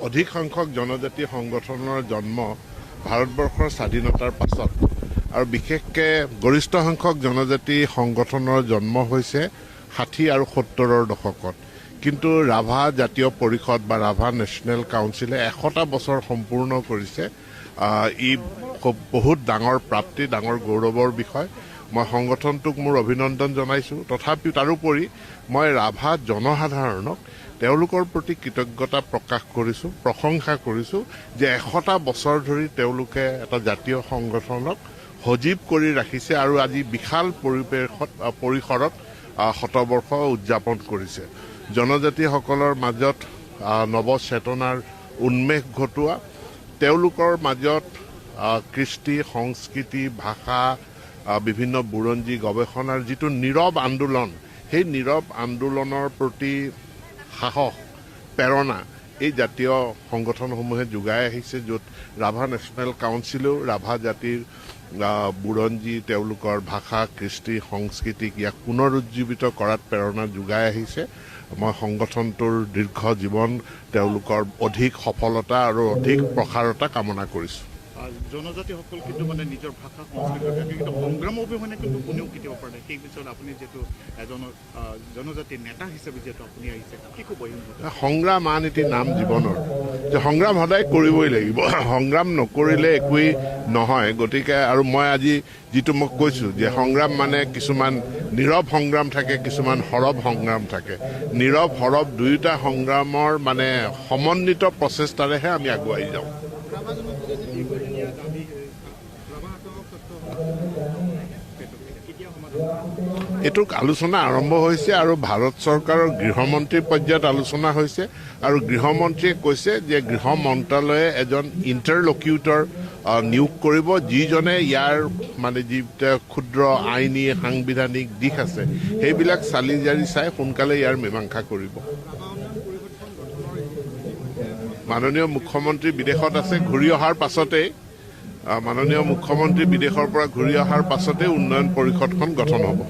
অধিক সংখ্যক জনজাতি সংগঠনৰ জন্ম ভাৰতবৰ্ষৰ স্বাধীনতাৰ পাছত আৰু বিশেষকৈ গৰিষ্ঠ সংখ্যক জনজাতি সংগঠনৰ জন্ম হৈছে 60 আৰু 70ৰ দশকত। কিন্তু ৰাভা জাতীয় পৰিষদ বা ৰাভা নেশ্যনেল কাউন্সিলে 100টা বছৰ সম্পূৰ্ণ কৰিছে। ই বহুত ডাঙৰ প্ৰাপ্তি, ডাঙৰ গৌৰৱৰ বিষয়। মই সংগঠনটোক মোৰ অভিনন্দন জনাইছোঁ। তথাপিও তাৰোপৰি মই ৰাভা জনসাধাৰণক তেওঁলোকৰ প্ৰতি কৃতজ্ঞতা প্ৰকাশ কৰিছোঁ, প্ৰশংসা কৰিছোঁ যে 100টা বছৰ ধৰি তেওঁলোকে এটা জাতীয় সংগঠনক সজীৱ কৰি ৰাখিছে আৰু আজি বিশাল পৰিসৰত শতবৰ্ষ উদযাপন কৰিছে। জনজাতিসকলৰ মাজত নৱচেতনাৰ উন্মেষ ঘটোৱা, তেওঁলোকৰ মাজত কৃষ্টি, সংস্কৃতি, ভাষা, বিভিন্ন বুৰঞ্জী গৱেষণাৰ যিটো নীৰৱ আন্দোলন, সেই নীৰৱ আন্দোলনৰ প্ৰতি সাহস, প্ৰেৰণা এই জাতীয় সংগঠনসমূহে যোগাই আহিছে, য'ত ৰাভা নেশ্যনেল কাউন্সিলেও ৰাভা জাতিৰ বুৰঞ্জী, তেওঁলোকৰ ভাষা, কৃষ্টি, সংস্কৃতিক ইয়াক পুনৰুজ্জীৱিত কৰাত প্ৰেৰণা যোগাই আহিছে। মই সংগঠনটোৰ দীৰ্ঘ জীৱন, তেওঁলোকৰ অধিক সফলতা আৰু অধিক প্ৰসাৰতা কামনা কৰিছোঁ। জনজাতিসকল কিন্তু মানে নিজৰ ভাষা সংস্কৃতিৰ কিন্তু সংগ্ৰাম অবিহনে কিন্তু কোনেও কেতিয়াবা পৰা নাই। সেই বিষয়ত আপুনি যিহেতু এজন জনজাতিৰ নেতা হিচাপে যিহেতু আপুনি আহিছে, কি ক'ব? সংগ্ৰাম আন এটি নাম জীৱনৰ, যে সংগ্ৰাম সদায় কৰিবই লাগিব, সংগ্ৰাম নকৰিলে একোৱেই নহয়। গতিকে আৰু মই আজি যিটো মই কৈছোঁ যে সংগ্ৰাম মানে কিছুমান নীৰৱ সংগ্ৰাম থাকে, কিছুমান সৰব সংগ্ৰাম থাকে। নীৰৱ সৰব দুয়োটা সংগ্ৰামৰ মানে সমন্বিত প্ৰচেষ্টাৰেহে আমি আগুৱাই যাওঁ। এইটো আলোচনা আৰম্ভ হৈছে আৰু ভাৰত চৰকাৰৰ গৃহমন্ত্ৰীৰ পৰ্যায়ত আলোচনা হৈছে আৰু গৃহমন্ত্ৰীয়ে কৈছে যে গৃহ মন্ত্ৰালয়ে এজন ইণ্টাৰলকিউটৰ নিয়োগ কৰিব, যিজনে ইয়াৰ মানে যি ক্ষুদ্ৰ আইনী সাংবিধানিক দিশ আছে সেইবিলাক চালি জাৰি চাই সোনকালে ইয়াৰ মীমাংসা কৰিব। মাননীয় মুখ্যমন্ত্ৰী বিদেশত আছে, ঘূৰি অহাৰ পাছতেই মাননীয় মুখ্যমন্ত্ৰী বিদেশৰ পৰা ঘূৰি অহাৰ পাছতেই উন্নয়ন পৰিষদখন গঠন হ'ব।